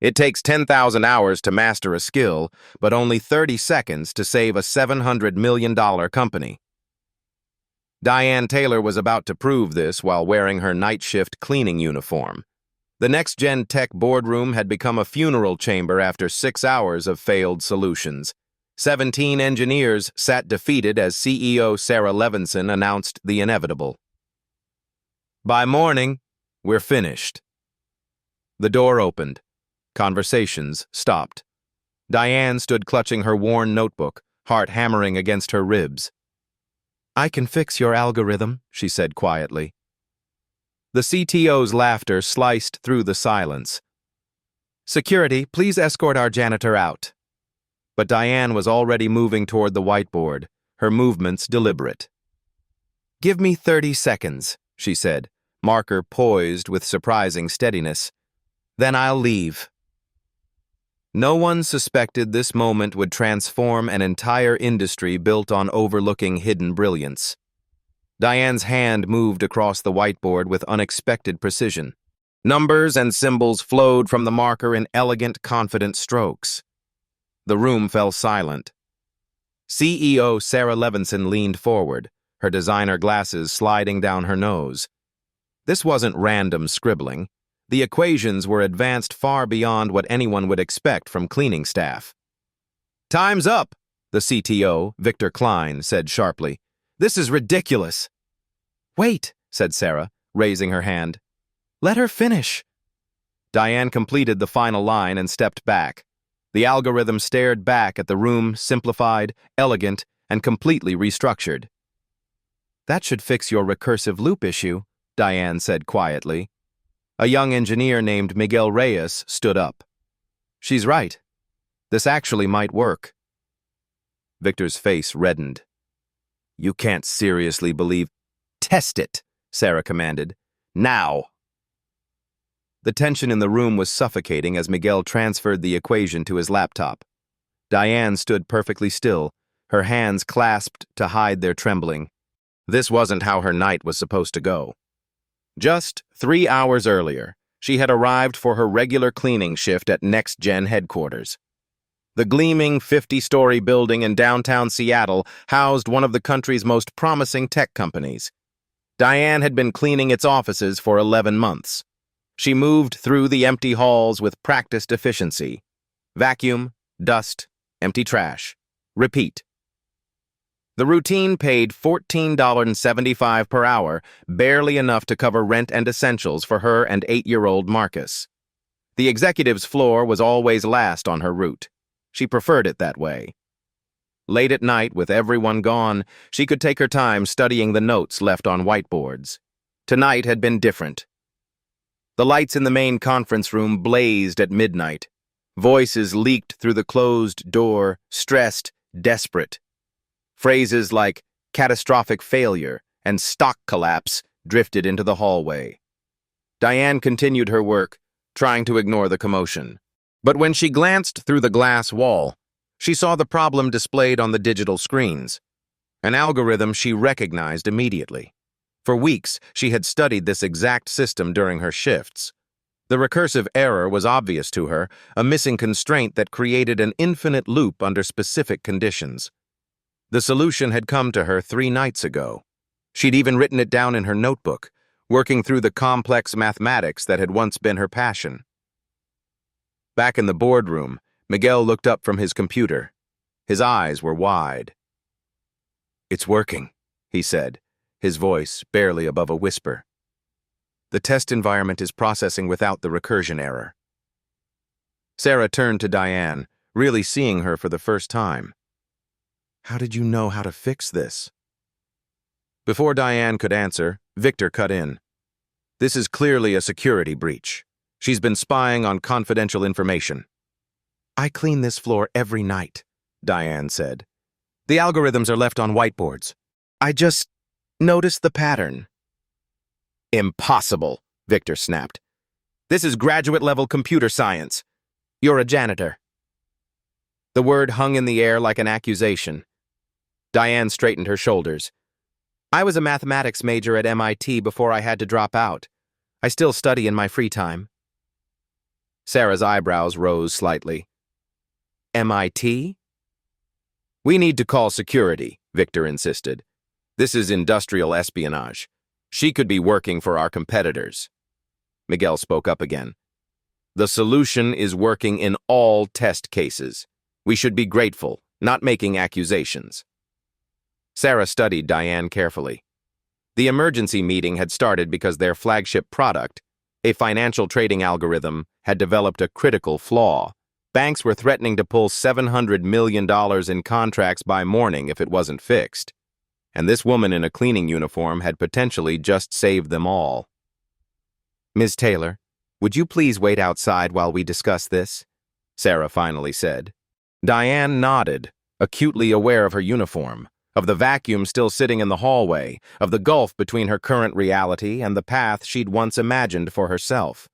It takes 10,000 hours to master a skill, but only 30 seconds to save a $700 million company. Diane Taylor was about to prove this while wearing her night shift cleaning uniform. The next-gen tech boardroom had become a funeral chamber after 6 hours of failed solutions. 17 engineers sat defeated as CEO Sarah Levinson announced the inevitable. By morning, we're finished. The door opened. Conversations stopped. Diane stood clutching her worn notebook, heart hammering against her ribs. "I can fix your algorithm," she said quietly. The CTO's laughter sliced through the silence. "Security, please escort our janitor out." But Diane was already moving toward the whiteboard, her movements deliberate. "Give me 30 seconds," she said, marker poised with surprising steadiness. "Then I'll leave." No one suspected this moment would transform an entire industry built on overlooking hidden brilliance. Diane's hand moved across the whiteboard with unexpected precision. Numbers and symbols flowed from the marker in elegant, confident strokes. The room fell silent. CEO Sarah Levinson leaned forward, her designer glasses sliding down her nose. This wasn't random scribbling. The equations were advanced far beyond what anyone would expect from cleaning staff. "Time's up," the CTO, Victor Klein, said sharply. "This is ridiculous." "Wait," said Sarah, raising her hand. "Let her finish." Diane completed the final line and stepped back. The algorithm stared back at the room, simplified, elegant, and completely restructured. "That should fix your recursive loop issue," Diane said quietly. A young engineer named Miguel Reyes stood up. "She's right. This actually might work." Victor's face reddened. "You can't seriously believe—" "Test it," Sarah commanded. "Now!" The tension in the room was suffocating as Miguel transferred the equation to his laptop. Diane stood perfectly still, her hands clasped to hide their trembling. This wasn't how her night was supposed to go. Just 3 hours earlier, she had arrived for her regular cleaning shift at Next Gen headquarters. The gleaming 50-story building in downtown Seattle housed one of the country's most promising tech companies. Diane had been cleaning its offices for 11 months. She moved through the empty halls with practiced efficiency. Vacuum, dust, empty trash. Repeat. The routine paid $14.75 per hour, barely enough to cover rent and essentials for her and 8-year-old Marcus. The executive's floor was always last on her route. She preferred it that way. Late at night, with everyone gone, she could take her time studying the notes left on whiteboards. Tonight had been different. The lights in the main conference room blazed at midnight. Voices leaked through the closed door, stressed, desperate. Phrases like catastrophic failure and stock collapse drifted into the hallway. Diane continued her work, trying to ignore the commotion. But when she glanced through the glass wall, she saw the problem displayed on the digital screens. An algorithm she recognized immediately. For weeks, she had studied this exact system during her shifts. The recursive error was obvious to her, a missing constraint that created an infinite loop under specific conditions. The solution had come to her 3 nights ago. She'd even written it down in her notebook, working through the complex mathematics that had once been her passion. Back in the boardroom, Miguel looked up from his computer. His eyes were wide. "It's working," he said, his voice barely above a whisper. "The test environment is processing without the recursion error." Sarah turned to Diane, really seeing her for the first time. "How did you know how to fix this?" Before Diane could answer, Victor cut in. "This is clearly a security breach. She's been spying on confidential information." "I clean this floor every night," Diane said. "The algorithms are left on whiteboards. I just noticed the pattern." "Impossible," Victor snapped. "This is graduate-level computer science. You're a janitor." The word hung in the air like an accusation. Diane straightened her shoulders. "I was a mathematics major at MIT before I had to drop out. I still study in my free time." Sarah's eyebrows rose slightly. MIT? We need to call security, Victor insisted. This is industrial espionage. She could be working for our competitors. Miguel spoke up again. The solution is working in all test cases. We should be grateful, not making accusations. Sarah studied Diane carefully. The emergency meeting had started because their flagship product, a financial trading algorithm, had developed a critical flaw. Banks were threatening to pull $700 million in contracts by morning if it wasn't fixed. And this woman in a cleaning uniform had potentially just saved them all. Ms. Taylor, would you please wait outside while we discuss this? Sarah finally said. Diane nodded, acutely aware of her uniform, of the vacuum still sitting in the hallway, of the gulf between her current reality and the path she'd once imagined for herself.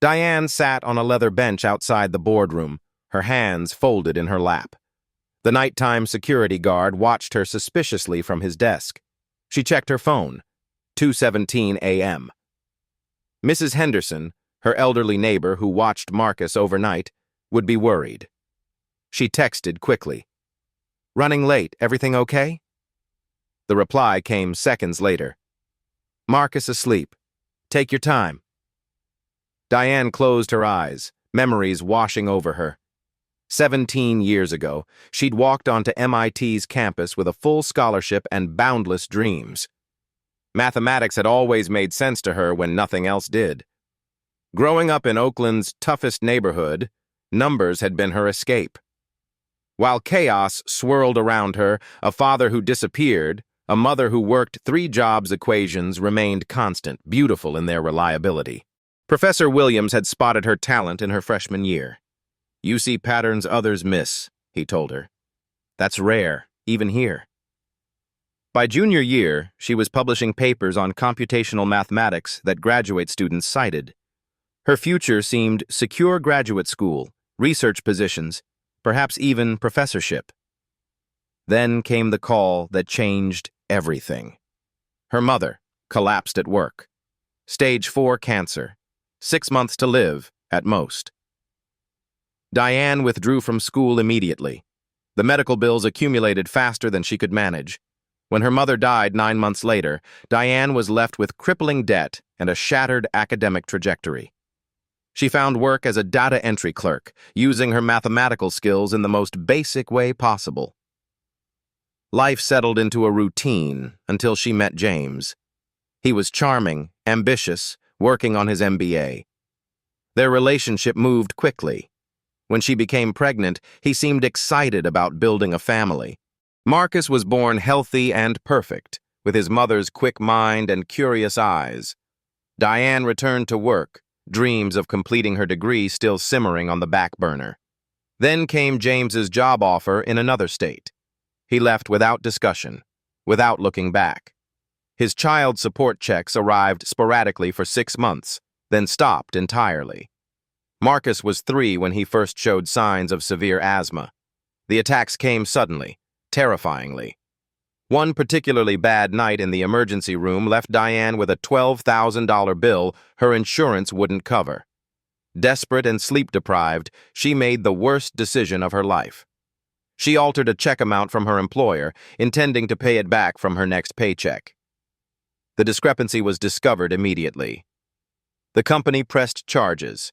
Diane sat on a leather bench outside the boardroom, her hands folded in her lap. The nighttime security guard watched her suspiciously from his desk. She checked her phone. 2:17 a.m. Mrs. Henderson, her elderly neighbor who watched Marcus overnight, would be worried. She texted quickly. Running late, everything okay? The reply came seconds later. Marcus asleep. Take your time. Diane closed her eyes, memories washing over her. 17 years ago, she'd walked onto MIT's campus with a full scholarship and boundless dreams. Mathematics had always made sense to her when nothing else did. Growing up in Oakland's toughest neighborhood, numbers had been her escape. While chaos swirled around her, a father who disappeared, a mother who worked 3 jobs equations remained constant, beautiful in their reliability. Professor Williams had spotted her talent in her freshman year. You see patterns others miss, he told her. That's rare, even here. By junior year, she was publishing papers on computational mathematics that graduate students cited. Her future seemed secure: graduate school, research positions, perhaps even professorship. Then came the call that changed everything. Her mother collapsed at work. Stage 4 cancer. 6 months to live, at most. Diane withdrew from school immediately. The medical bills accumulated faster than she could manage. When her mother died 9 months later, Diane was left with crippling debt and a shattered academic trajectory. She found work as a data entry clerk, using her mathematical skills in the most basic way possible. Life settled into a routine until she met James. He was charming, ambitious, working on his MBA. Their relationship moved quickly. When she became pregnant, he seemed excited about building a family. Marcus was born healthy and perfect, with his mother's quick mind and curious eyes. Diane returned to work, dreams of completing her degree still simmering on the back burner. Then came James's job offer in another state. He left without discussion, without looking back. His child support checks arrived sporadically for 6 months, then stopped entirely. Marcus was 3 when he first showed signs of severe asthma. The attacks came suddenly, terrifyingly. One particularly bad night in the emergency room left Diane with a $12,000 bill her insurance wouldn't cover. Desperate and sleep-deprived, she made the worst decision of her life. She altered a check amount from her employer, intending to pay it back from her next paycheck. The discrepancy was discovered immediately. The company pressed charges.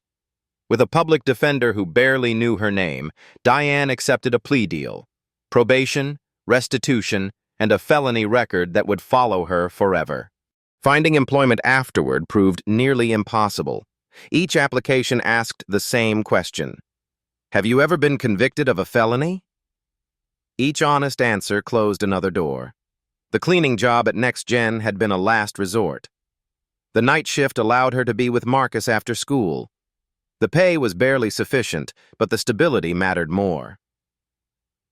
With a public defender who barely knew her name, Diane accepted a plea deal: probation, restitution, and a felony record that would follow her forever. Finding employment afterward proved nearly impossible. Each application asked the same question: have you ever been convicted of a felony? Each honest answer closed another door. The cleaning job at Next Gen had been a last resort. The night shift allowed her to be with Marcus after school. The pay was barely sufficient, but the stability mattered more.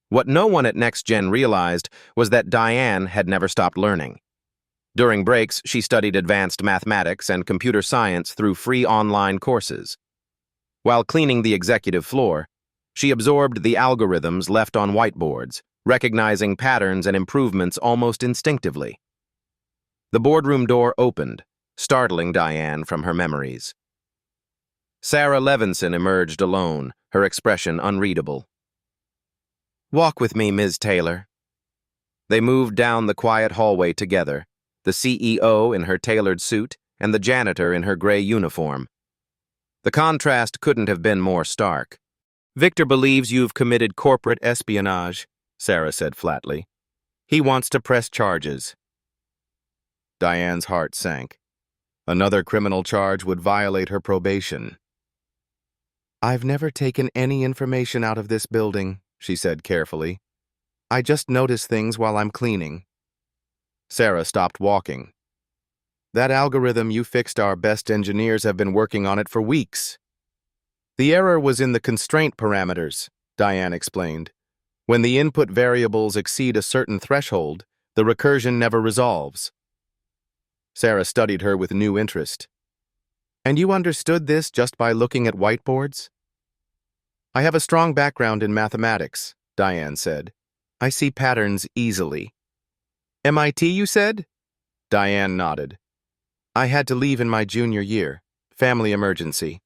What no one at Next Gen realized was that Diane had never stopped learning. During breaks, she studied advanced mathematics and computer science through free online courses. While cleaning the executive floor, she absorbed the algorithms left on whiteboards, recognizing patterns and improvements almost instinctively. The boardroom door opened, startling Diane from her memories. Sarah Levinson emerged alone, her expression unreadable. "Walk with me, Ms. Taylor." They moved down the quiet hallway together, the CEO in her tailored suit and the janitor in her gray uniform. The contrast couldn't have been more stark. "Victor believes you've committed corporate espionage," Sarah said flatly. "He wants to press charges." Diane's heart sank. Another criminal charge would violate her probation. "I've never taken any information out of this building," she said carefully. "I just notice things while I'm cleaning." Sarah stopped walking. "That algorithm you fixed, our best engineers have been working on it for weeks." "The error was in the constraint parameters," Diane explained. "When the input variables exceed a certain threshold, the recursion never resolves." Sarah studied her with new interest. "And you understood this just by looking at whiteboards?" "I have a strong background in mathematics," Diane said. "I see patterns easily." "MIT, you said?" Diane nodded. "I had to leave in my junior year. Family emergency."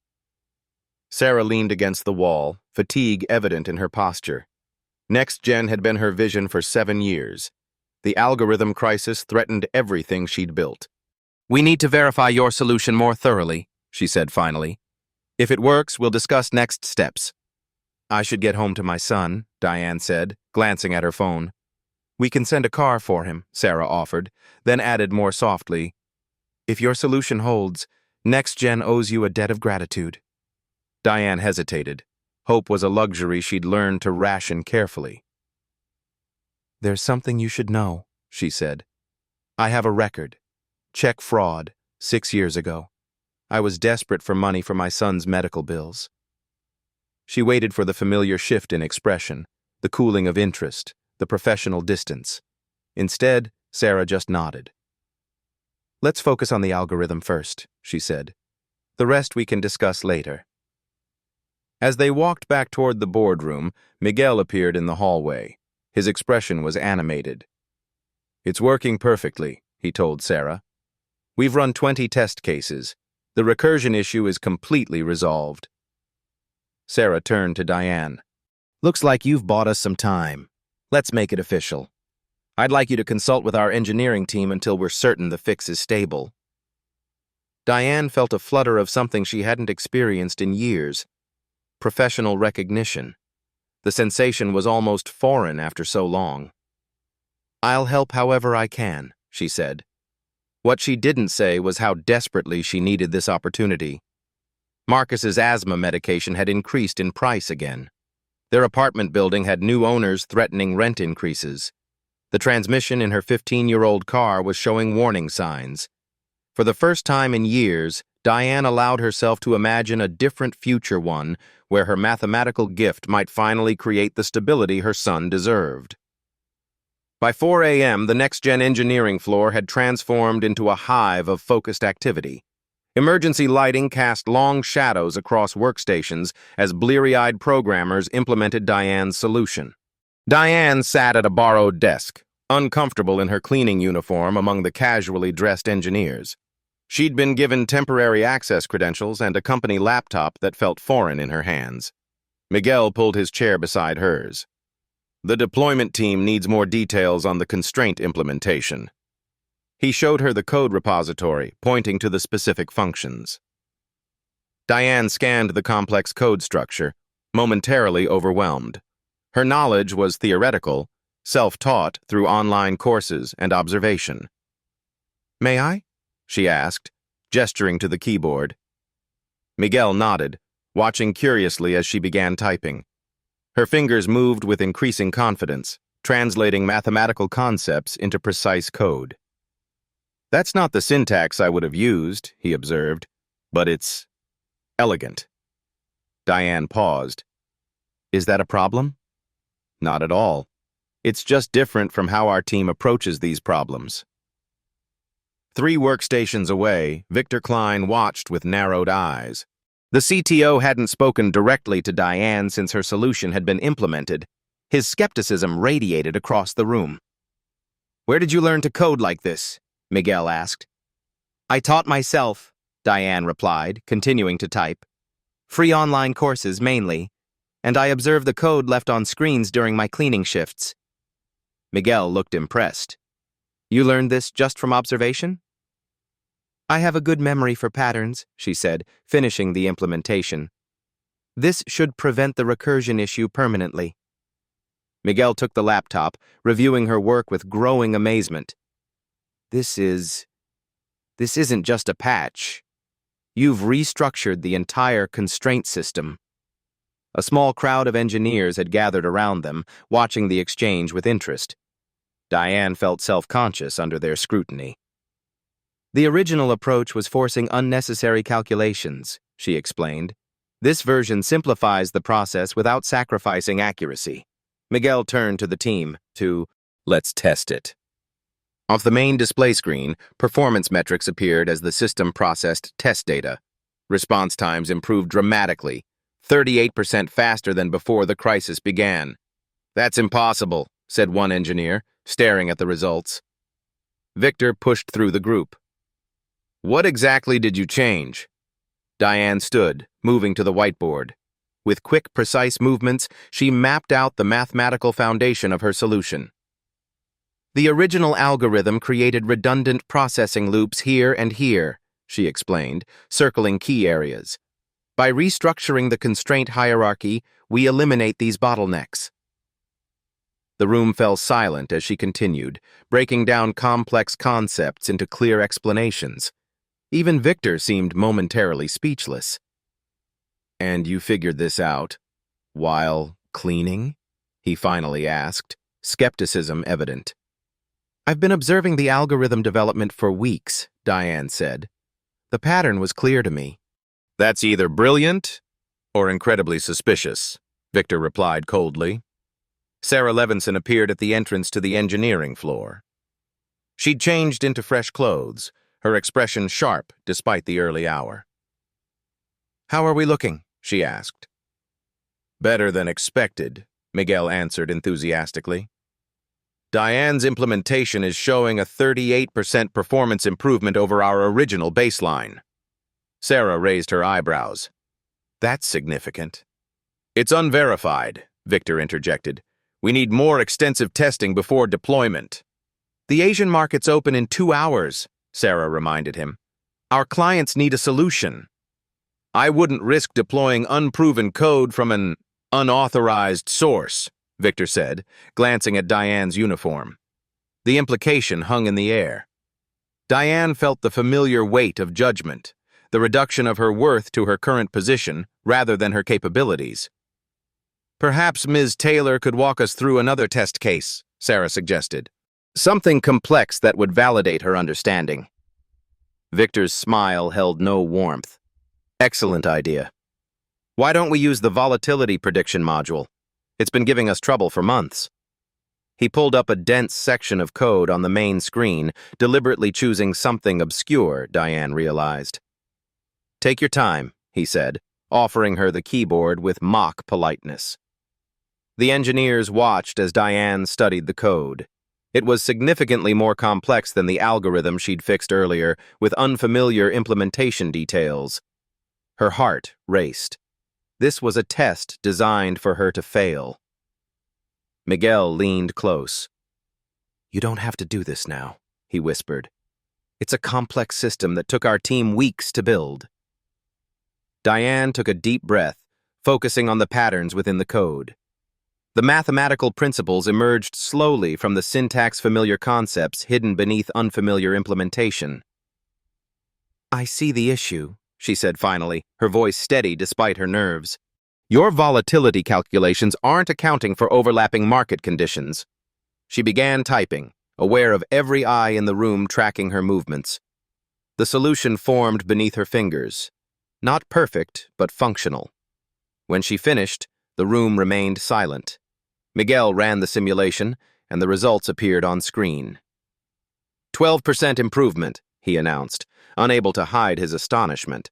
Sarah leaned against the wall, fatigue evident in her posture. Next Gen had been her vision for 7 years. The algorithm crisis threatened everything she'd built. "We need to verify your solution more thoroughly," she said finally. "If it works, we'll discuss next steps." "I should get home to my son," Diane said, glancing at her phone. "We can send a car for him," Sarah offered, then added more softly, "If your solution holds, Next Gen owes you a debt of gratitude." Diane hesitated. Hope was a luxury she'd learned to ration carefully. "There's something you should know," she said. "I have a record. Check fraud, 6 years ago. I was desperate for money for my son's medical bills." She waited for the familiar shift in expression, the cooling of interest, the professional distance. Instead, Sarah just nodded. "Let's focus on the algorithm first," she said. "The rest we can discuss later." As they walked back toward the boardroom, Miguel appeared in the hallway. His expression was animated. "It's working perfectly," he told Sarah. "We've run 20 test cases. The recursion issue is completely resolved." Sarah turned to Diane. "Looks like you've bought us some time. Let's make it official. I'd like you to consult with our engineering team until we're certain the fix is stable." Diane felt a flutter of something she hadn't experienced in years. Professional recognition. The sensation was almost foreign after so long. "I'll help however I can," she said. What she didn't say was how desperately she needed this opportunity. Marcus's asthma medication had increased in price again. Their apartment building had new owners threatening rent increases. The transmission in her 15-year-old car was showing warning signs. For the first time in years, Diane allowed herself to imagine a different future, one where her mathematical gift might finally create the stability her son deserved. By 4 a.m., the next-gen engineering floor had transformed into a hive of focused activity. Emergency lighting cast long shadows across workstations as bleary-eyed programmers implemented Diane's solution. Diane sat at a borrowed desk, uncomfortable in her cleaning uniform among the casually dressed engineers. She'd been given temporary access credentials and a company laptop that felt foreign in her hands. Miguel pulled his chair beside hers. "The deployment team needs more details on the constraint implementation." He showed her the code repository, pointing to the specific functions. Diane scanned the complex code structure, momentarily overwhelmed. Her knowledge was theoretical, self-taught through online courses and observation. "May I?" she asked, gesturing to the keyboard. Miguel nodded, watching curiously as she began typing. Her fingers moved with increasing confidence, translating mathematical concepts into precise code. "That's not the syntax I would have used," he observed, "but it's elegant." Diane paused. "Is that a problem?" "Not at all. It's just different from how our team approaches these problems." 3 workstations away, Victor Klein watched with narrowed eyes. The CTO hadn't spoken directly to Diane since her solution had been implemented. His skepticism radiated across the room. "Where did you learn to code like this?" Miguel asked. "I taught myself," Diane replied, continuing to type. Free online courses, mainly, and I observe the code left on screens during my cleaning shifts. Miguel looked impressed. You learned this just from observation? I have a good memory for patterns, she said, finishing the implementation. This should prevent the recursion issue permanently. Miguel took the laptop, reviewing her work with growing amazement. This isn't just a patch. You've restructured the entire constraint system. A small crowd of engineers had gathered around them, watching the exchange with interest. Diane felt self-conscious under their scrutiny. The original approach was forcing unnecessary calculations, she explained. This version simplifies the process without sacrificing accuracy. Miguel turned to the team to, let's test it. Off the main display screen, performance metrics appeared as the system processed test data. Response times improved dramatically, 38% faster than before the crisis began. That's impossible, said one engineer, staring at the results. Victor pushed through the group. What exactly did you change? Diane stood, moving to the whiteboard. With quick, precise movements, she mapped out the mathematical foundation of her solution. The original algorithm created redundant processing loops here and here, she explained, circling key areas. By restructuring the constraint hierarchy, we eliminate these bottlenecks. The room fell silent as she continued, breaking down complex concepts into clear explanations. Even Victor seemed momentarily speechless. And you figured this out while cleaning? He finally asked, skepticism evident. I've been observing the algorithm development for weeks, Diane said. The pattern was clear to me. That's either brilliant or incredibly suspicious, Victor replied coldly. Sarah Levinson appeared at the entrance to the engineering floor. She'd changed into fresh clothes, her expression sharp despite the early hour. How are we looking? She asked. Better than expected, Miguel answered enthusiastically. Diane's implementation is showing a 38% performance improvement over our original baseline. Sarah raised her eyebrows. That's significant. It's unverified, Victor interjected. We need more extensive testing before deployment. The Asian market's open in 2 hours, Sarah reminded him. Our clients need a solution. I wouldn't risk deploying unproven code from an unauthorized source, Victor said, glancing at Diane's uniform. The implication hung in the air. Diane felt the familiar weight of judgment, the reduction of her worth to her current position rather than her capabilities. Perhaps Ms. Taylor could walk us through another test case, Sarah suggested. Something complex that would validate her understanding. Victor's smile held no warmth. Excellent idea. Why don't we use the volatility prediction module? It's been giving us trouble for months. He pulled up a dense section of code on the main screen, deliberately choosing something obscure, Diane realized. Take your time, he said, offering her the keyboard with mock politeness. The engineers watched as Diane studied the code. It was significantly more complex than the algorithm she'd fixed earlier, with unfamiliar implementation details. Her heart raced. This was a test designed for her to fail. Miguel leaned close. You don't have to do this now, he whispered. It's a complex system that took our team weeks to build. Diane took a deep breath, focusing on the patterns within the code. The mathematical principles emerged slowly from the syntax-familiar concepts hidden beneath unfamiliar implementation. I see the issue, she said finally, her voice steady despite her nerves. Your volatility calculations aren't accounting for overlapping market conditions. She began typing, aware of every eye in the room tracking her movements. The solution formed beneath her fingers. Not perfect, but functional. When she finished, the room remained silent. Miguel ran the simulation, and the results appeared on screen. 12% improvement, he announced, unable to hide his astonishment.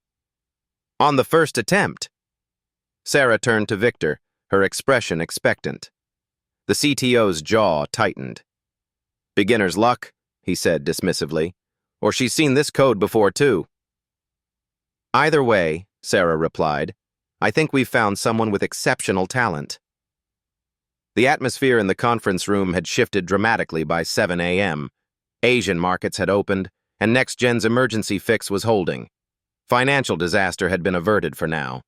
On the first attempt. Sarah turned to Victor, her expression expectant. The CTO's jaw tightened. Beginner's luck, he said dismissively. Or she's seen this code before, too. Either way, Sarah replied, I think we've found someone with exceptional talent. The atmosphere in the conference room had shifted dramatically by 7 a.m. Asian markets had opened, and NextGen's emergency fix was holding. Financial disaster had been averted for now.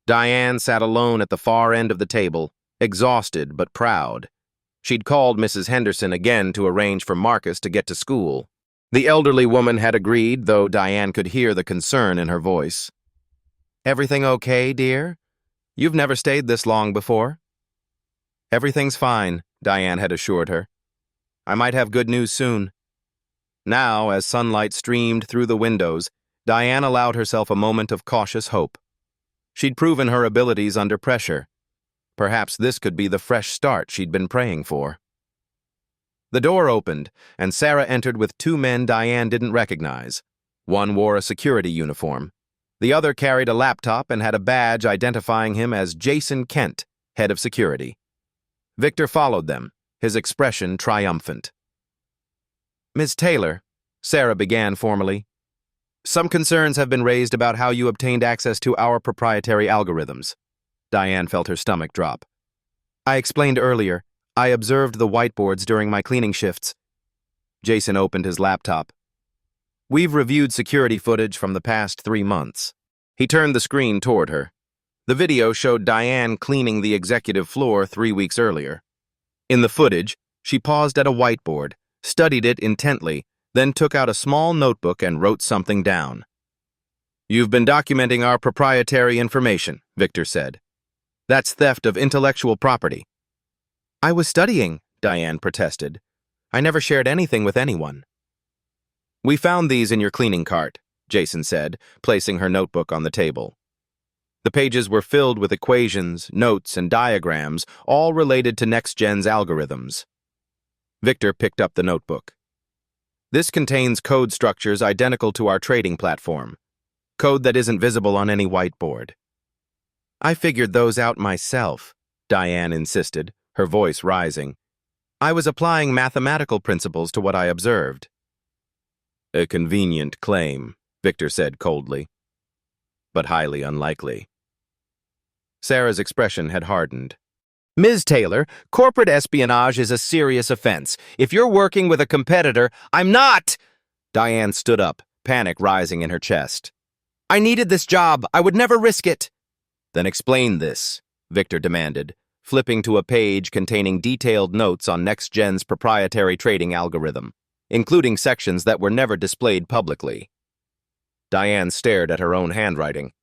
Diane sat alone at the far end of the table, exhausted but proud. She'd called Mrs. Henderson again to arrange for Marcus to get to school. The elderly woman had agreed, though Diane could hear the concern in her voice. "Everything okay, dear? You've never stayed this long before." "Everything's fine," Diane had assured her. "I might have good news soon." Now, as sunlight streamed through the windows, Diane allowed herself a moment of cautious hope. She'd proven her abilities under pressure. Perhaps this could be the fresh start she'd been praying for. The door opened, and Sarah entered with two men Diane didn't recognize. One wore a security uniform. The other carried a laptop and had a badge identifying him as Jason Kent, head of security. Victor followed them, his expression triumphant. "Ms. Taylor," Sarah began formally, "some concerns have been raised about how you obtained access to our proprietary algorithms." Diane felt her stomach drop. "I explained earlier, I observed the whiteboards during my cleaning shifts." Jason opened his laptop. "We've reviewed security footage from the past 3 months." He turned the screen toward her. The video showed Diane cleaning the executive floor 3 weeks earlier. In the footage, she paused at a whiteboard, studied it intently, then took out a small notebook and wrote something down. "You've been documenting our proprietary information," Victor said. "That's theft of intellectual property." "I was studying," Diane protested. "I never shared anything with anyone." "We found these in your cleaning cart," Jason said, placing her notebook on the table. The pages were filled with equations, notes, and diagrams, all related to NextGen's algorithms. Victor picked up the notebook. "This contains code structures identical to our trading platform. Code that isn't visible on any whiteboard." "I figured those out myself," Diane insisted, her voice rising. "I was applying mathematical principles to what I observed." "A convenient claim," Victor said coldly, "but highly unlikely." Sarah's expression had hardened. "Ms. Taylor, corporate espionage is a serious offense. If you're working with a competitor—" "I'm not!" Diane stood up, panic rising in her chest. "I needed this job. I would never risk it." "Then explain this," Victor demanded, flipping to a page containing detailed notes on NextGen's proprietary trading algorithm, including sections that were never displayed publicly. Diane stared at her own handwriting.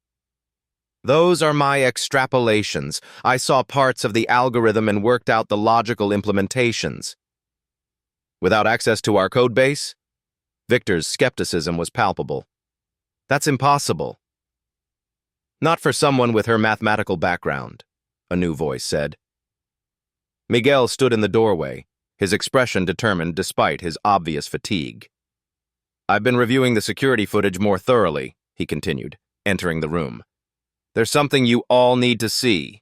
"Those are my extrapolations. I saw parts of the algorithm and worked out the logical implementations." "Without access to our code base?" Victor's skepticism was palpable. "That's impossible." "Not for someone with her mathematical background," a new voice said. Miguel stood in the doorway, his expression determined despite his obvious fatigue. "I've been reviewing the security footage more thoroughly," he continued, entering the room. "There's something you all need to see."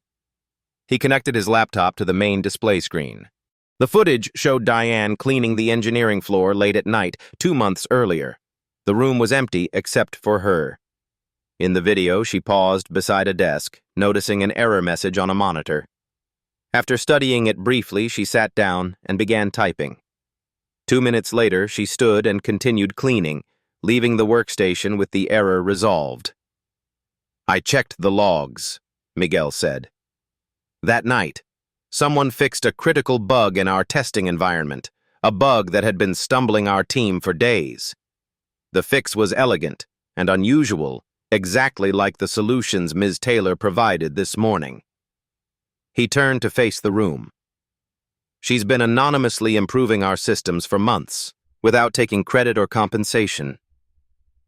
He connected his laptop to the main display screen. The footage showed Diane cleaning the engineering floor late at night 2 months earlier. The room was empty except for her. In the video, she paused beside a desk, noticing an error message on a monitor. After studying it briefly, she sat down and began typing. 2 minutes later, she stood and continued cleaning, leaving the workstation with the error resolved. "I checked the logs," Miguel said. "That night, someone fixed a critical bug in our testing environment, a bug that had been stumbling our team for days. The fix was elegant and unusual, exactly like the solutions Ms. Taylor provided this morning." He turned to face the room. "She's been anonymously improving our systems for months, without taking credit or compensation."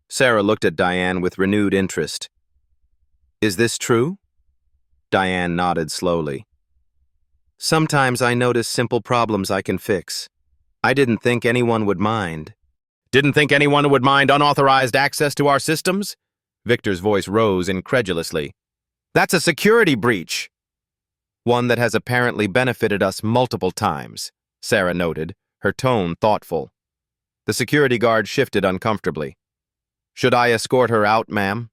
Sarah looked at Diane with renewed interest. "Is this true?" Diane nodded slowly. "Sometimes I notice simple problems I can fix. I didn't think anyone would mind." "Didn't think anyone would mind unauthorized access to our systems?" Victor's voice rose incredulously. "That's a security breach." "One that has apparently benefited us multiple times," Sarah noted, her tone thoughtful. The security guard shifted uncomfortably. "Should I escort her out, ma'am?"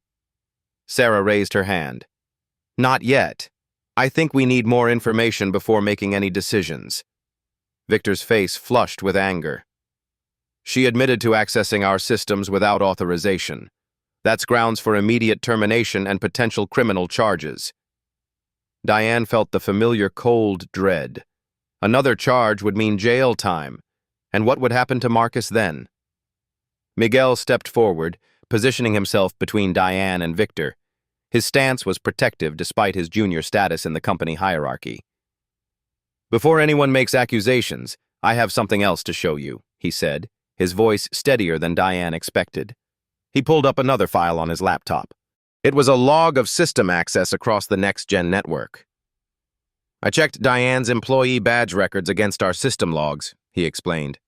Sarah raised her hand. Not yet. I think we need more information before making any decisions. Victor's face flushed with anger. She admitted to accessing our systems without authorization. That's grounds for immediate termination and potential criminal charges. Diane felt the familiar cold dread. Another charge would mean jail time. And what would happen to Marcus then? Miguel stepped forward, positioning himself between Diane and Victor. His stance was protective despite his junior status in the company hierarchy. Before anyone makes accusations, I have something else to show you, he said, his voice steadier than Diane expected. He pulled up another file on his laptop. It was a log of system access across the next-gen network. I checked Diane's employee badge records against our system logs, he explained.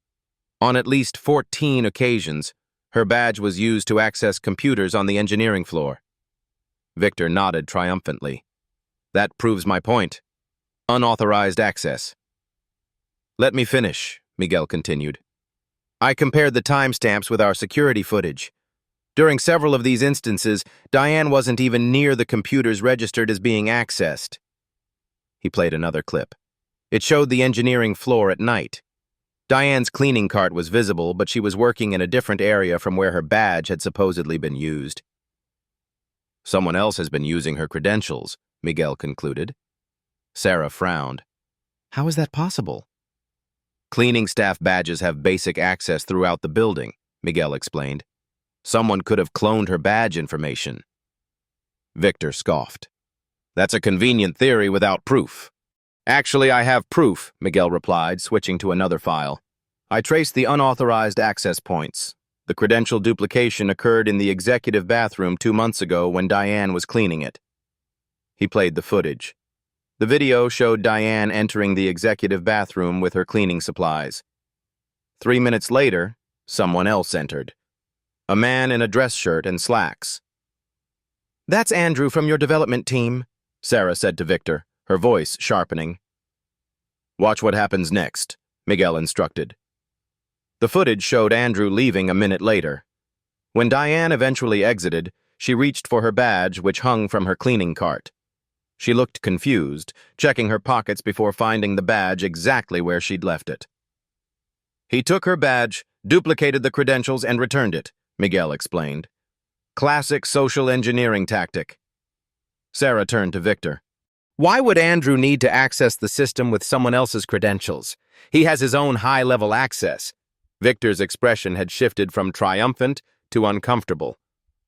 On at least 14 occasions, her badge was used to access computers on the engineering floor. Victor nodded triumphantly. That proves my point. Unauthorized access. Let me finish, Miguel continued. I compared the timestamps with our security footage. During several of these instances, Diane wasn't even near the computers registered as being accessed. He played another clip. It showed the engineering floor at night. Diane's cleaning cart was visible, but she was working in a different area from where her badge had supposedly been used. Someone else has been using her credentials, Miguel concluded. Sarah frowned. How is that possible? Cleaning staff badges have basic access throughout the building, Miguel explained. Someone could have cloned her badge information. Victor scoffed. That's a convenient theory without proof. Actually, I have proof, Miguel replied, switching to another file. I traced the unauthorized access points. The credential duplication occurred in the executive bathroom 2 months ago when Diane was cleaning it. He played the footage. The video showed Diane entering the executive bathroom with her cleaning supplies. 3 minutes later, someone else entered. A man in a dress shirt and slacks. That's Andrew from your development team, Sarah said to Victor, her voice sharpening. Watch what happens next, Miguel instructed. The footage showed Andrew leaving a minute later. When Diane eventually exited, she reached for her badge, which hung from her cleaning cart. She looked confused, checking her pockets before finding the badge exactly where she'd left it. He took her badge, duplicated the credentials, and returned it, Miguel explained. Classic social engineering tactic. Sarah turned to Victor. Why would Andrew need to access the system with someone else's credentials? He has his own high-level access. Victor's expression had shifted from triumphant to uncomfortable.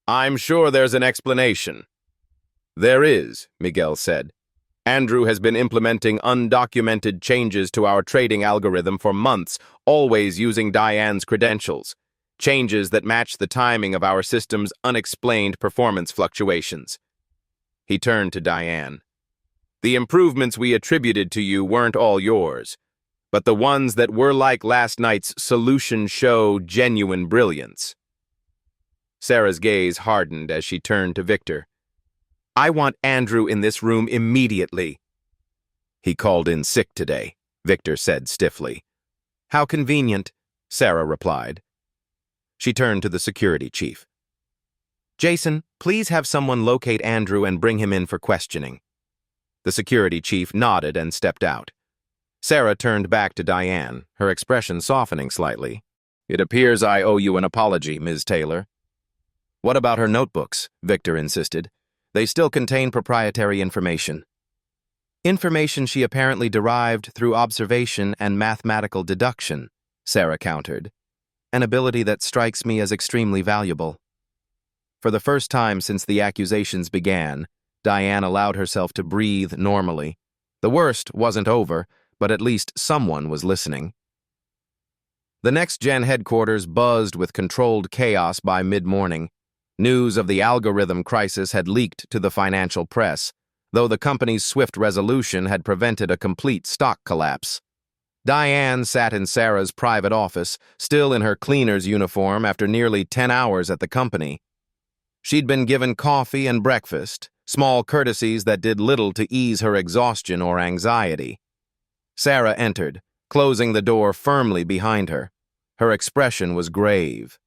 I'm sure there's an explanation. There is, Miguel said. Andrew has been implementing undocumented changes to our trading algorithm for months, always using Diane's credentials. Changes that match the timing of our system's unexplained performance fluctuations. He turned to Diane. The improvements we attributed to you weren't all yours, but the ones that were like last night's solution show genuine brilliance. Sarah's gaze hardened as she turned to Victor. I want Andrew in this room immediately. He called in sick today, Victor said stiffly. How convenient, Sarah replied. She turned to the security chief. Jason, please have someone locate Andrew and bring him in for questioning. The security chief nodded and stepped out. Sarah turned back to Diane, her expression softening slightly. It appears I owe you an apology, Ms. Taylor. What about her notebooks? Victor insisted. They still contain proprietary information. Information she apparently derived through observation and mathematical deduction, Sarah countered. An ability that strikes me as extremely valuable. For the first time since the accusations began, Diane allowed herself to breathe normally. The worst wasn't over, but at least someone was listening. The next-gen headquarters buzzed with controlled chaos by mid-morning. News of the algorithm crisis had leaked to the financial press, though the company's swift resolution had prevented a complete stock collapse. Diane sat in Sarah's private office, still in her cleaner's uniform after nearly 10 hours at the company. She'd been given coffee and breakfast, small courtesies that did little to ease her exhaustion or anxiety. Sarah entered, closing the door firmly behind her. Her expression was grave.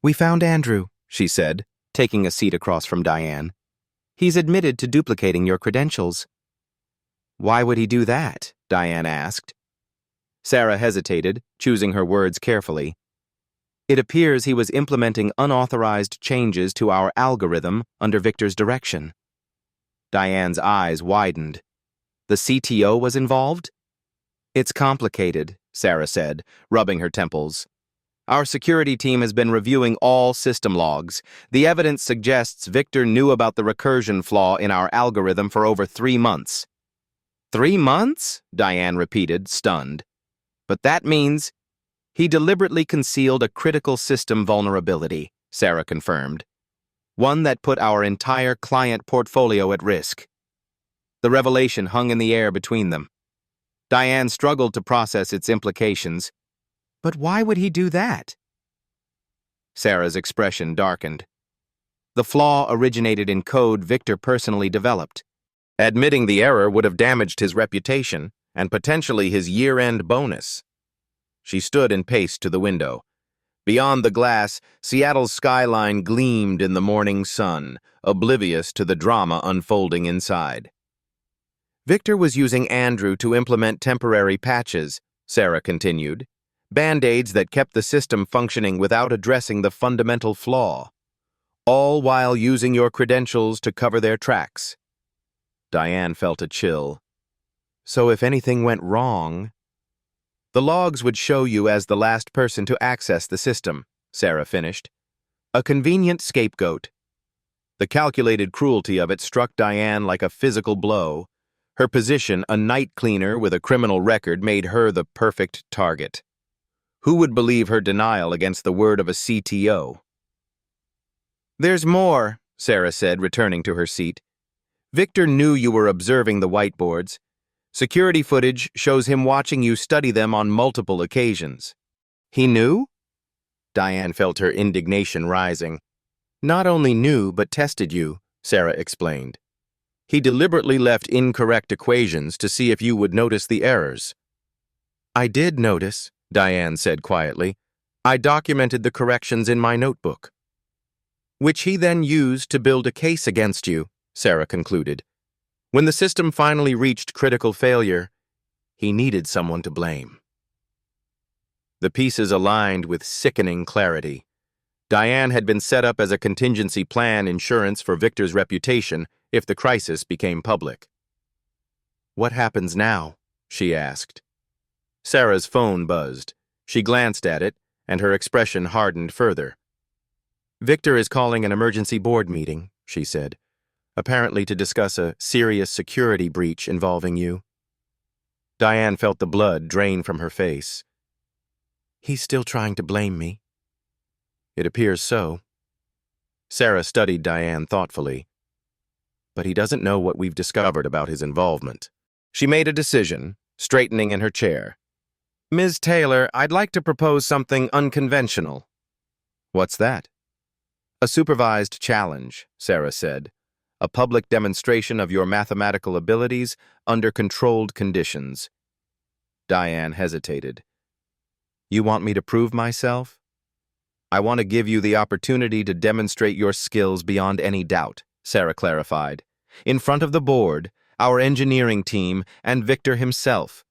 We found Andrew, she said, taking a seat across from Diane. He's admitted to duplicating your credentials. Why would he do that? Diane asked. Sarah hesitated, choosing her words carefully. It appears he was implementing unauthorized changes to our algorithm under Victor's direction. Diane's eyes widened. The CTO was involved? It's complicated, Sarah said, rubbing her temples. Our security team has been reviewing all system logs. The evidence suggests Victor knew about the recursion flaw in our algorithm for over 3 months. 3 months? Diane repeated, stunned. But that means he deliberately concealed a critical system vulnerability, Sarah confirmed. One that put our entire client portfolio at risk. The revelation hung in the air between them. Diane struggled to process its implications. But why would he do that? Sarah's expression darkened. The flaw originated in code Victor personally developed. Admitting the error would have damaged his reputation and potentially his year-end bonus. She stood and paced to the window. Beyond the glass, Seattle's skyline gleamed in the morning sun, oblivious to the drama unfolding inside. Victor was using Andrew to implement temporary patches, Sarah continued. Band-aids that kept the system functioning without addressing the fundamental flaw, all while using your credentials to cover their tracks. Diane felt a chill. So if anything went wrong, the logs would show you as the last person to access the system, Sarah finished. A convenient scapegoat. The calculated cruelty of it struck Diane like a physical blow. Her position, a night cleaner with a criminal record, made her the perfect target. Who would believe her denial against the word of a CTO? There's more, Sarah said, returning to her seat. Victor knew you were observing the whiteboards. Security footage shows him watching you study them on multiple occasions. He knew? Diane felt her indignation rising. Not only knew, but tested you, Sarah explained. He deliberately left incorrect equations to see if you would notice the errors. I did notice, Diane said quietly. I documented the corrections in my notebook. Which he then used to build a case against you, Sarah concluded. When the system finally reached critical failure, he needed someone to blame. The pieces aligned with sickening clarity. Diane had been set up as a contingency plan insurance for Victor's reputation if the crisis became public. What happens now? She asked. Sarah's phone buzzed. She glanced at it, and her expression hardened further. Victor is calling an emergency board meeting, she said, apparently to discuss a serious security breach involving you. Diane felt the blood drain from her face. He's still trying to blame me. It appears so. Sarah studied Diane thoughtfully. But he doesn't know what we've discovered about his involvement. She made a decision, straightening in her chair. Ms. Taylor, I'd like to propose something unconventional. What's that? A supervised challenge, Sarah said. A public demonstration of your mathematical abilities under controlled conditions. Diane hesitated. You want me to prove myself? I want to give you the opportunity to demonstrate your skills beyond any doubt, Sarah clarified. In front of the board, our engineering team, and Victor himself.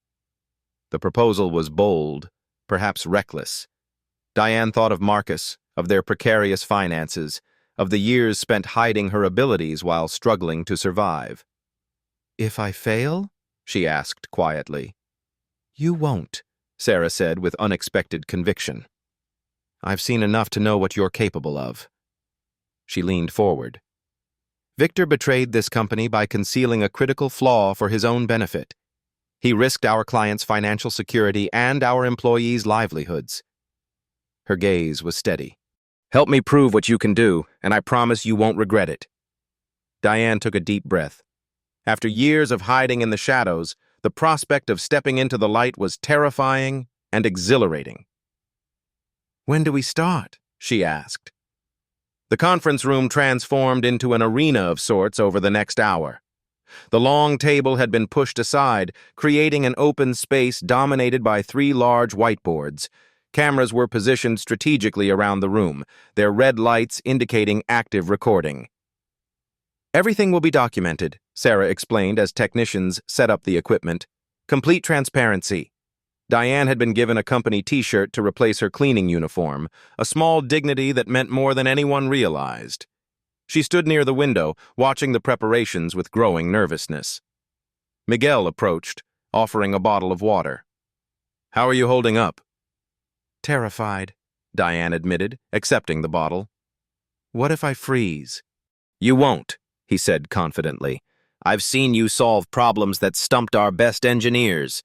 The proposal was bold, perhaps reckless. Diane thought of Marcus, of their precarious finances, of the years spent hiding her abilities while struggling to survive. If I fail? She asked quietly. You won't, Sarah said with unexpected conviction. I've seen enough to know what you're capable of. She leaned forward. Victor betrayed this company by concealing a critical flaw for his own benefit. He risked our clients' financial security and our employees' livelihoods. Her gaze was steady. Help me prove what you can do, and I promise you won't regret it. Diane took a deep breath. After years of hiding in the shadows, the prospect of stepping into the light was terrifying and exhilarating. When do we start? She asked. The conference room transformed into an arena of sorts over the next hour. The long table had been pushed aside, creating an open space dominated by 3 large whiteboards. Cameras were positioned strategically around the room, their red lights indicating active recording. Everything will be documented, Sarah explained as technicians set up the equipment. Complete transparency. Diane had been given a company t-shirt to replace her cleaning uniform, a small dignity that meant more than anyone realized. She stood near the window, watching the preparations with growing nervousness. Miguel approached, offering a bottle of water. "How are you holding up?" Terrified, Diane admitted, accepting the bottle. What if I freeze? "You won't," he said confidently. "I've seen you solve problems that stumped our best engineers."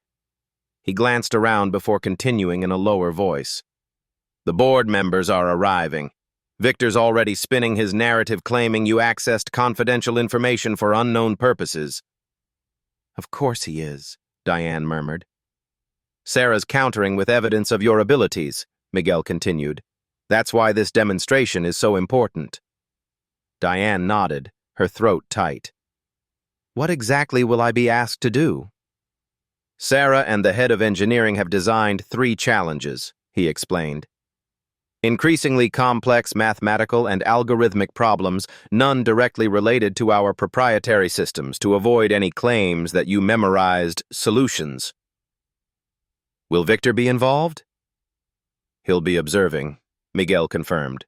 He glanced around before continuing in a lower voice. "The board members are arriving. Victor's already spinning his narrative claiming you accessed confidential information for unknown purposes." Of course he is, Diane murmured. "Sarah's countering with evidence of your abilities," Miguel continued. "That's why this demonstration is so important." Diane nodded, her throat tight. What exactly will I be asked to do? "Sarah and the head of engineering have designed 3 challenges," he explained. "Increasingly complex mathematical and algorithmic problems, none directly related to our proprietary systems, to avoid any claims that you memorized solutions." "Will Victor be involved?" "He'll be observing," Miguel confirmed.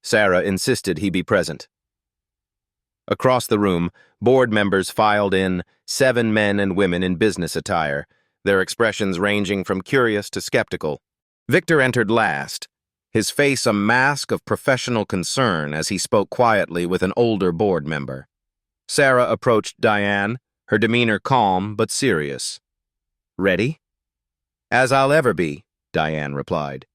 Sarah insisted he be present. Across the room, board members filed in, 7 men and women in business attire, their expressions ranging from curious to skeptical. Victor entered last, his face a mask of professional concern as he spoke quietly with an older board member. Sarah approached Diane, her demeanor calm but serious. "Ready?" "As I'll ever be," Diane replied.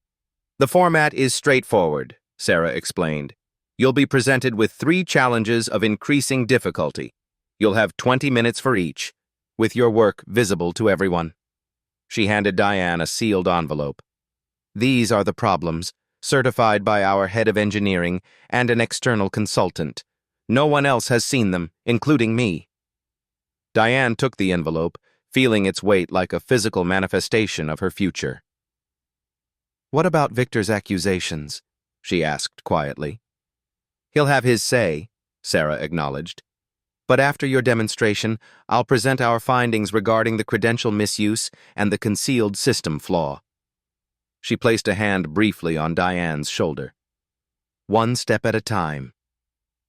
"The format is straightforward," Sarah explained. "You'll be presented with 3 challenges of increasing difficulty. You'll have 20 minutes for each, with your work visible to everyone." She handed Diane a sealed envelope. "These are the problems, certified by our head of engineering and an external consultant. No one else has seen them, including me." Diane took the envelope, feeling its weight like a physical manifestation of her future. What about Victor's accusations? She asked quietly. "He'll have his say," Sarah acknowledged. "But after your demonstration, I'll present our findings regarding the credential misuse and the concealed system flaw." She placed a hand briefly on Diane's shoulder. "One step at a time.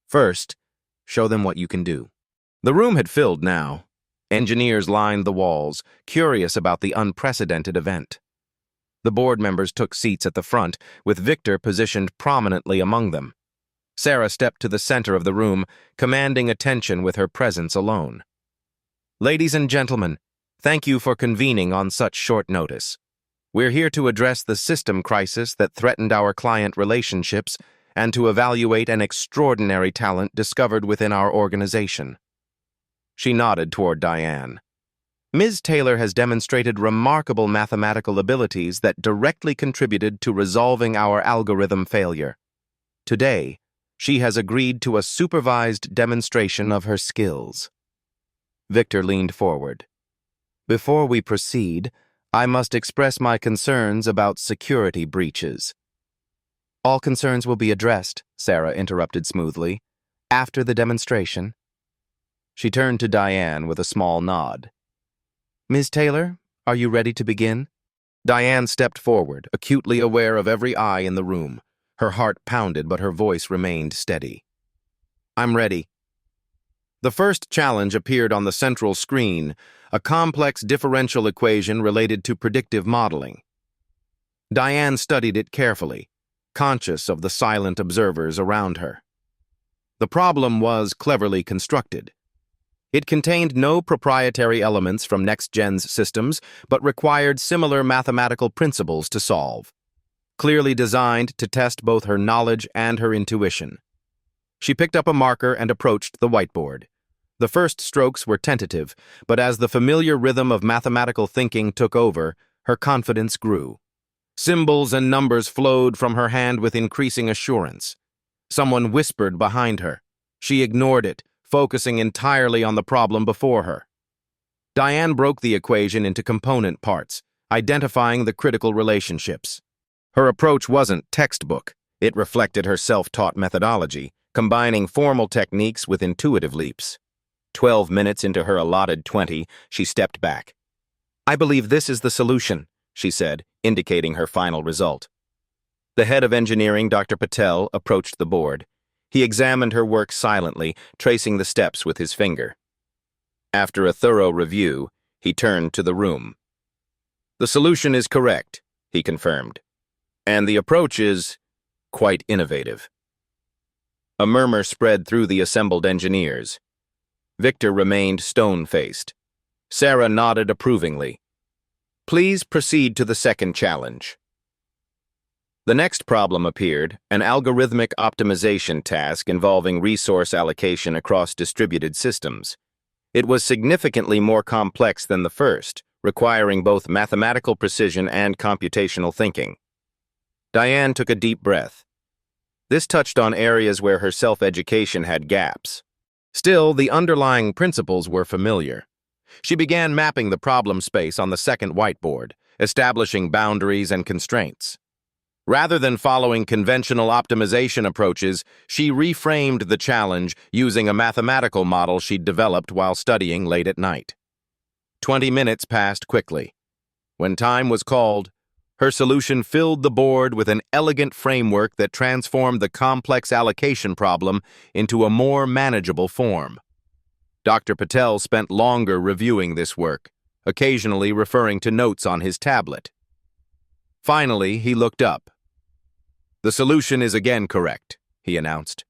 First, show them what you can do." The room had filled now. Engineers lined the walls, curious about the unprecedented event. The board members took seats at the front, with Victor positioned prominently among them. Sarah stepped to the center of the room, commanding attention with her presence alone. "Ladies and gentlemen, thank you for convening on such short notice. We're here to address the system crisis that threatened our client relationships and to evaluate an extraordinary talent discovered within our organization." She nodded toward Diane. "Ms. Taylor has demonstrated remarkable mathematical abilities that directly contributed to resolving our algorithm failure. Today, she has agreed to a supervised demonstration of her skills." Victor leaned forward. "Before we proceed, I must express my concerns about security breaches." "All concerns will be addressed," Sarah interrupted smoothly, "after the demonstration." She turned to Diane with a small nod. "Ms. Taylor, are you ready to begin?" Diane stepped forward, acutely aware of every eye in the room. Her heart pounded, but her voice remained steady. "I'm ready." The first challenge appeared on the central screen, a complex differential equation related to predictive modeling. Diane studied it carefully, conscious of the silent observers around her. The problem was cleverly constructed. It contained no proprietary elements from next-gen's systems, but required similar mathematical principles to solve, clearly designed to test both her knowledge and her intuition. She picked up a marker and approached the whiteboard. The first strokes were tentative, but as the familiar rhythm of mathematical thinking took over, her confidence grew. Symbols and numbers flowed from her hand with increasing assurance. Someone whispered behind her. She ignored it, focusing entirely on the problem before her. Diane broke the equation into component parts, identifying the critical relationships. Her approach wasn't textbook. It reflected her self-taught methodology, combining formal techniques with intuitive leaps. 12 minutes into her allotted 20, she stepped back. "I believe this is the solution," she said, indicating her final result. The head of engineering, Dr. Patel, approached the board. He examined her work silently, tracing the steps with his finger. After a thorough review, he turned to the room. "The solution is correct," he confirmed. "And the approach is quite innovative." A murmur spread through the assembled engineers. Victor remained stone-faced. Sarah nodded approvingly. "Please proceed to the second challenge." The next problem appeared, an algorithmic optimization task involving resource allocation across distributed systems. It was significantly more complex than the first, requiring both mathematical precision and computational thinking. Diane took a deep breath. This touched on areas where her self-education had gaps. Still, the underlying principles were familiar. She began mapping the problem space on the second whiteboard, establishing boundaries and constraints. Rather than following conventional optimization approaches, she reframed the challenge using a mathematical model she'd developed while studying late at night. 20 minutes passed quickly. When time was called, her solution filled the board with an elegant framework that transformed the complex allocation problem into a more manageable form. Dr. Patel spent longer reviewing this work, occasionally referring to notes on his tablet. Finally, he looked up. "The solution is again correct," he announced.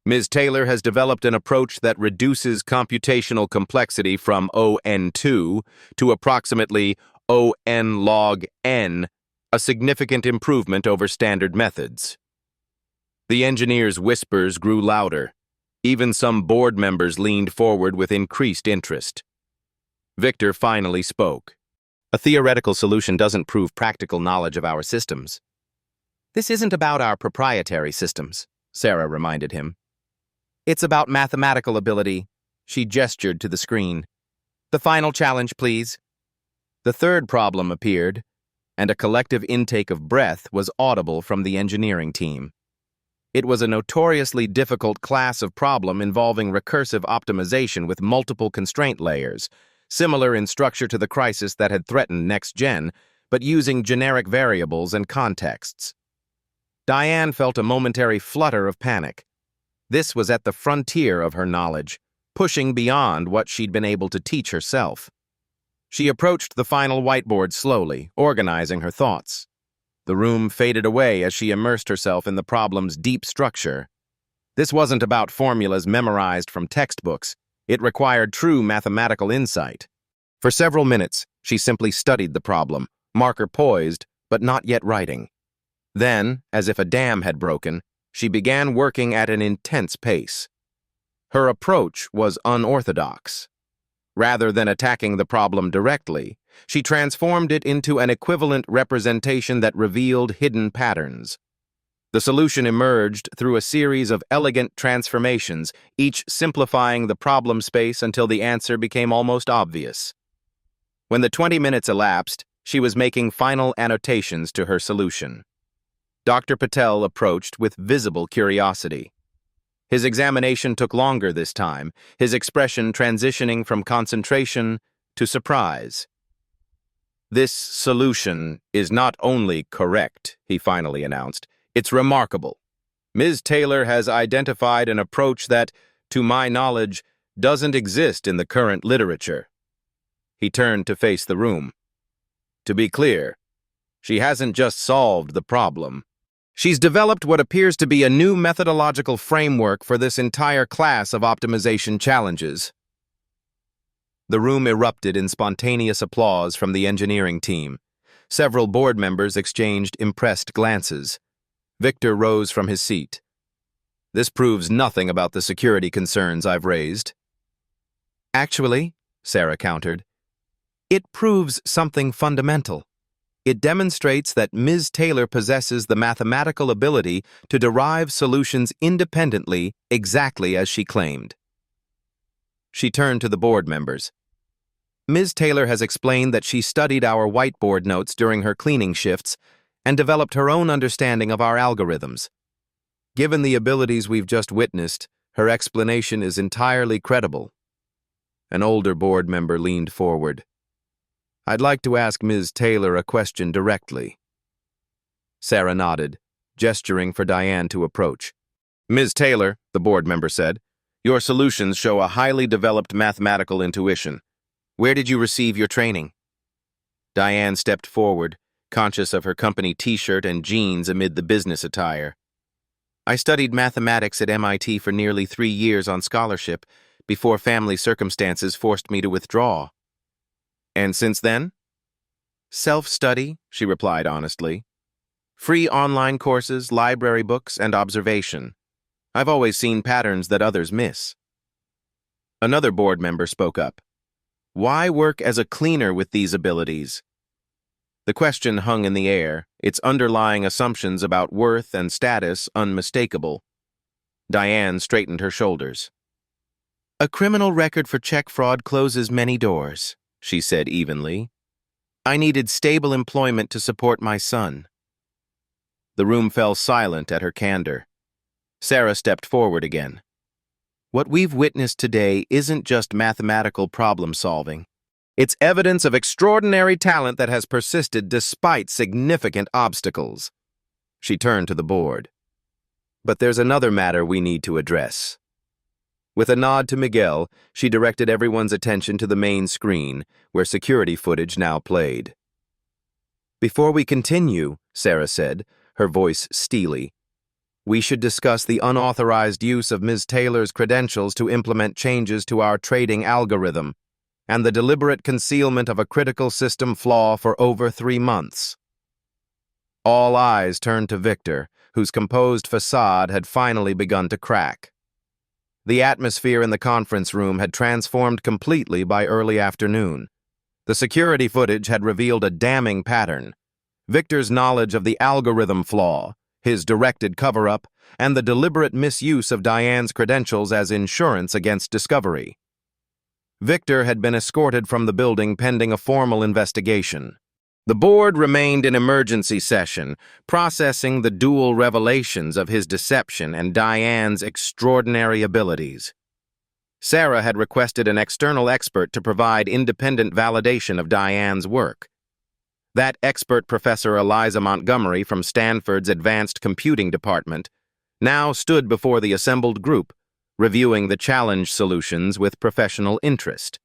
"Ms. Taylor has developed an approach that reduces computational complexity from ON2 to approximately ON log n, a significant improvement over standard methods." The engineers' whispers grew louder. Even some board members leaned forward with increased interest. Victor finally spoke. "A theoretical solution doesn't prove practical knowledge of our systems." "This isn't about our proprietary systems," Sarah reminded him. "It's about mathematical ability." She gestured to the screen. "The final challenge, please." The third problem appeared, and a collective intake of breath was audible from the engineering team. It was a notoriously difficult class of problem involving recursive optimization with multiple constraint layers, similar in structure to the crisis that had threatened Next Gen, but using generic variables and contexts. Diane felt a momentary flutter of panic. This was at the frontier of her knowledge, pushing beyond what she'd been able to teach herself. She approached the final whiteboard slowly, organizing her thoughts. The room faded away as she immersed herself in the problem's deep structure. This wasn't about formulas memorized from textbooks. It required true mathematical insight. For several minutes, she simply studied the problem, marker poised, but not yet writing. Then, as if a dam had broken, she began working at an intense pace. Her approach was unorthodox. Rather than attacking the problem directly, she transformed it into an equivalent representation that revealed hidden patterns. The solution emerged through a series of elegant transformations, each simplifying the problem space until the answer became almost obvious. When the 20 minutes elapsed, she was making final annotations to her solution. Dr. Patel approached with visible curiosity. His examination took longer this time, his expression transitioning from concentration to surprise. "This solution is not only correct," he finally announced, "it's remarkable. Ms. Taylor has identified an approach that, to my knowledge, doesn't exist in the current literature." He turned to face the room. "To be clear, she hasn't just solved the problem. She's developed what appears to be a new methodological framework for this entire class of optimization challenges." The room erupted in spontaneous applause from the engineering team. Several board members exchanged impressed glances. Victor rose from his seat. "This proves nothing about the security concerns I've raised." "Actually," Sarah countered, "it proves something fundamental. It demonstrates that Ms. Taylor possesses the mathematical ability to derive solutions independently, exactly as she claimed." She turned to the board members. "Ms. Taylor has explained that she studied our whiteboard notes during her cleaning shifts and developed her own understanding of our algorithms. Given the abilities we've just witnessed, her explanation is entirely credible. An older board member leaned forward. I'd like to ask Ms. Taylor a question directly. Sarah nodded, gesturing for Diane to approach. Ms. Taylor, the board member said, your solutions show a highly developed mathematical intuition. Where did you receive your training? Diane stepped forward, conscious of her company t-shirt and jeans amid the business attire. I studied mathematics at MIT for nearly 3 years on scholarship before family circumstances forced me to withdraw. And since then? Self-study, she replied honestly. Free online courses, library books, and observation. I've always seen patterns that others miss. Another board member spoke up. Why work as a cleaner with these abilities? The question hung in the air, its underlying assumptions about worth and status unmistakable. Diane straightened her shoulders. A criminal record for check fraud closes many doors, she said evenly. I needed stable employment to support my son. The room fell silent at her candor. Sarah stepped forward again. What we've witnessed today isn't just mathematical problem solving. It's evidence of extraordinary talent that has persisted despite significant obstacles. She turned to the board. But there's another matter we need to address. With a nod to Miguel, she directed everyone's attention to the main screen, where security footage now played. Before we continue, Sarah said, her voice steely, we should discuss the unauthorized use of Ms. Taylor's credentials to implement changes to our trading algorithm, and the deliberate concealment of a critical system flaw for over 3 months. All eyes turned to Victor, whose composed facade had finally begun to crack. The atmosphere in the conference room had transformed completely by early afternoon. The security footage had revealed a damning pattern. Victor's knowledge of the algorithm flaw, his directed cover-up, and the deliberate misuse of Diane's credentials as insurance against discovery. Victor had been escorted from the building pending a formal investigation. The board remained in emergency session, processing the dual revelations of his deception and Diane's extraordinary abilities. Sarah had requested an external expert to provide independent validation of Diane's work. That expert, Professor Eliza Montgomery from Stanford's Advanced Computing Department, now stood before the assembled group, reviewing the challenge solutions with professional interest.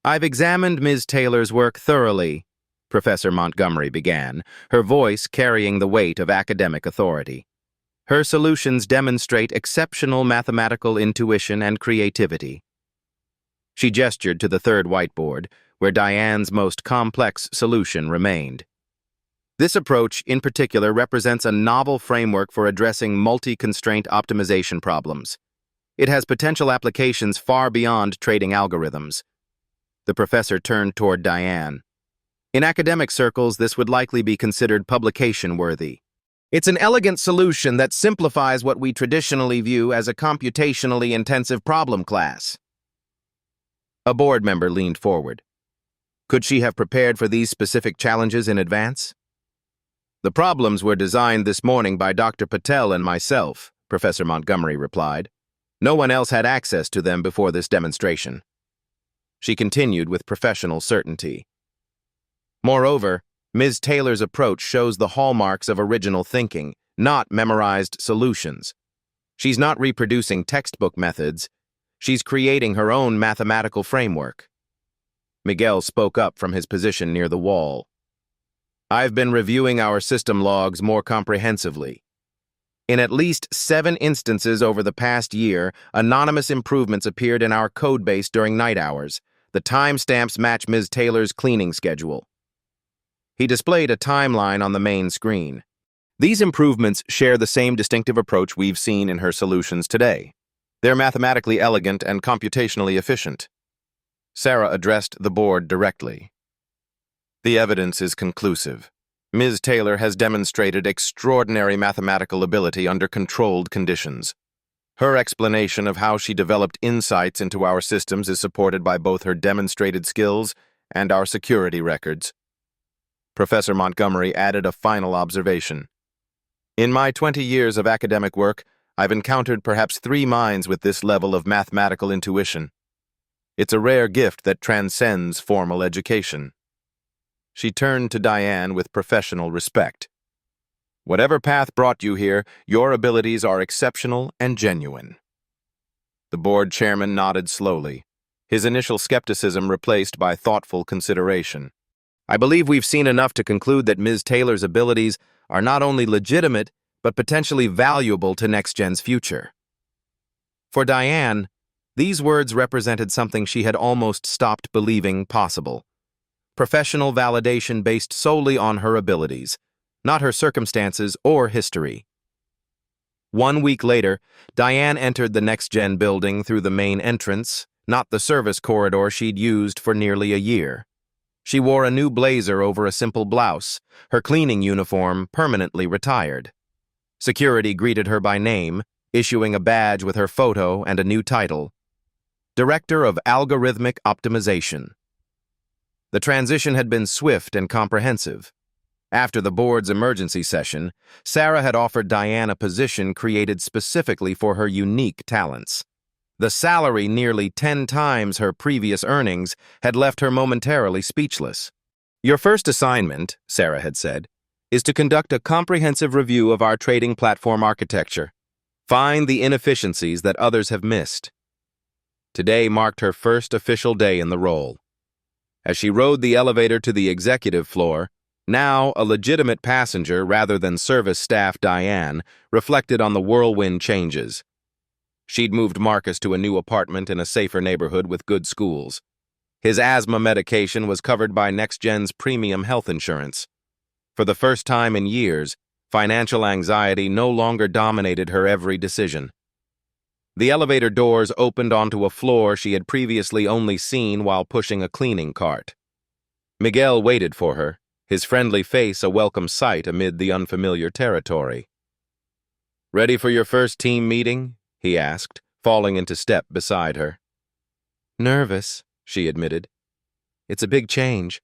I've examined Ms. Taylor's work thoroughly, Professor Montgomery began, her voice carrying the weight of academic authority. Her solutions demonstrate exceptional mathematical intuition and creativity. She gestured to the third whiteboard, where Diane's most complex solution remained. This approach, in particular, represents a novel framework for addressing multi-constraint optimization problems. It has potential applications far beyond trading algorithms. The professor turned toward Diane. In academic circles, this would likely be considered publication-worthy. It's an elegant solution that simplifies what we traditionally view as a computationally intensive problem class. A board member leaned forward. Could she have prepared for these specific challenges in advance? The problems were designed this morning by Dr. Patel and myself, Professor Montgomery replied. No one else had access to them before this demonstration. She continued with professional certainty. Moreover, Ms. Taylor's approach shows the hallmarks of original thinking, not memorized solutions. She's not reproducing textbook methods. She's creating her own mathematical framework. Miguel spoke up from his position near the wall. I've been reviewing our system logs more comprehensively. In at least 7 instances over the past year, anonymous improvements appeared in our codebase during night hours. The timestamps match Ms. Taylor's cleaning schedule. He displayed a timeline on the main screen. These improvements share the same distinctive approach we've seen in her solutions today. They're mathematically elegant and computationally efficient. Sarah addressed the board directly. The evidence is conclusive. Ms. Taylor has demonstrated extraordinary mathematical ability under controlled conditions. Her explanation of how she developed insights into our systems is supported by both her demonstrated skills and our security records. Professor Montgomery added a final observation. In my 20 years of academic work, I've encountered perhaps 3 minds with this level of mathematical intuition. It's a rare gift that transcends formal education. She turned to Diane with professional respect. Whatever path brought you here, your abilities are exceptional and genuine. The board chairman nodded slowly, his initial skepticism replaced by thoughtful consideration. I believe we've seen enough to conclude that Ms. Taylor's abilities are not only legitimate, but potentially valuable to NextGen's future. For Diane, these words represented something she had almost stopped believing possible. Professional validation based solely on her abilities, not her circumstances or history. 1 week later, Diane entered the NextGen building through the main entrance, not the service corridor she'd used for nearly a year. She wore a new blazer over a simple blouse, her cleaning uniform permanently retired. Security greeted her by name, issuing a badge with her photo and a new title: Director of Algorithmic Optimization. The transition had been swift and comprehensive. After the board's emergency session, Sarah had offered Diane a position created specifically for her unique talents. The salary, nearly 10 times her previous earnings, had left her momentarily speechless. Your first assignment, Sarah had said, is to conduct a comprehensive review of our trading platform architecture. Find the inefficiencies that others have missed. Today marked her first official day in the role. As she rode the elevator to the executive floor, now a legitimate passenger rather than service staff Diane reflected on the whirlwind changes. She'd moved Marcus to a new apartment in a safer neighborhood with good schools. His asthma medication was covered by NextGen's premium health insurance. For the first time in years, financial anxiety no longer dominated her every decision. The elevator doors opened onto a floor she had previously only seen while pushing a cleaning cart. Miguel waited for her, his friendly face a welcome sight amid the unfamiliar territory. "Ready for your first team meeting?" he asked, falling into step beside her. "Nervous," she admitted. "It's a big change."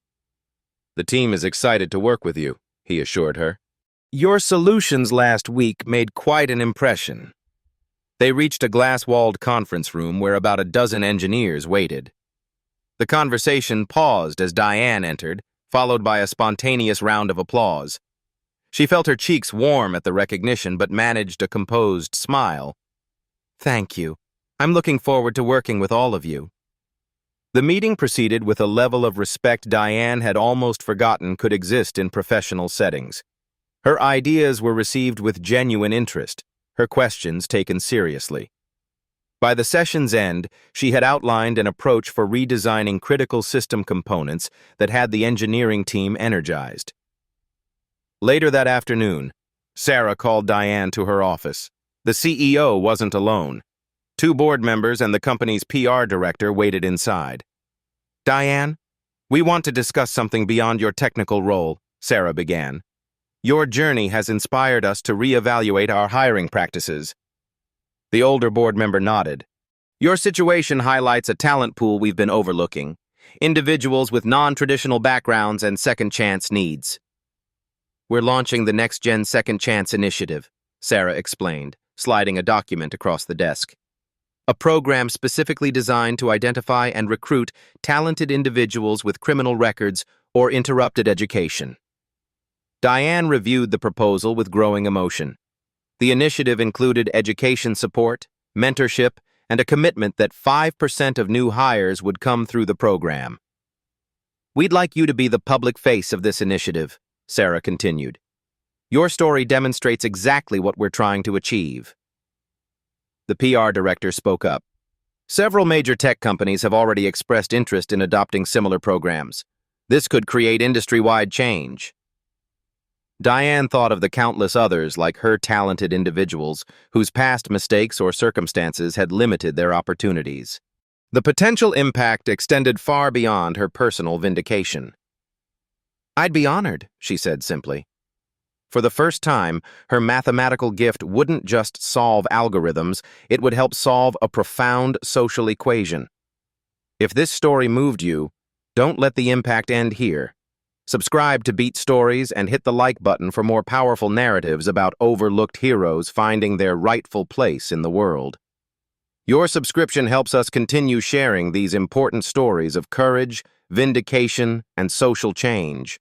"The team is excited to work with you," he assured her. "Your solutions last week made quite an impression." They reached a glass-walled conference room where about a dozen engineers waited. The conversation paused as Diane entered, followed by a spontaneous round of applause. She felt her cheeks warm at the recognition but managed a composed smile. "Thank you. I'm looking forward to working with all of you." The meeting proceeded with a level of respect Diane had almost forgotten could exist in professional settings. Her ideas were received with genuine interest, her questions taken seriously. By the session's end, she had outlined an approach for redesigning critical system components that had the engineering team energized. Later that afternoon, Sarah called Diane to her office. The CEO wasn't alone. 2 board members and the company's PR director waited inside. "Diane, we want to discuss something beyond your technical role," Sarah began. "Your journey has inspired us to reevaluate our hiring practices." The older board member nodded. "Your situation highlights a talent pool we've been overlooking. Individuals with non-traditional backgrounds and second-chance needs." "We're launching the NextGen Second Chance Initiative," Sarah explained, sliding a document across the desk. "A program specifically designed to identify and recruit talented individuals with criminal records or interrupted education." Diane reviewed the proposal with growing emotion. The initiative included education support, mentorship, and a commitment that 5% of new hires would come through the program. "We'd like you to be the public face of this initiative," Sarah continued. "Your story demonstrates exactly what we're trying to achieve." The PR director spoke up. "Several major tech companies have already expressed interest in adopting similar programs. This could create industry-wide change." Diane thought of the countless others like her talented individuals whose past mistakes or circumstances had limited their opportunities. The potential impact extended far beyond her personal vindication. "I'd be honored," she said simply. For the first time, her mathematical gift wouldn't just solve algorithms, it would help solve a profound social equation. If this story moved you, don't let the impact end here. Subscribe to Beat Stories and hit the like button for more powerful narratives about overlooked heroes finding their rightful place in the world. Your subscription helps us continue sharing these important stories of courage, vindication, and social change.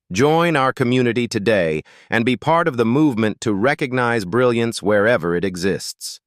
Join our community today and be part of the movement to recognize brilliance wherever it exists.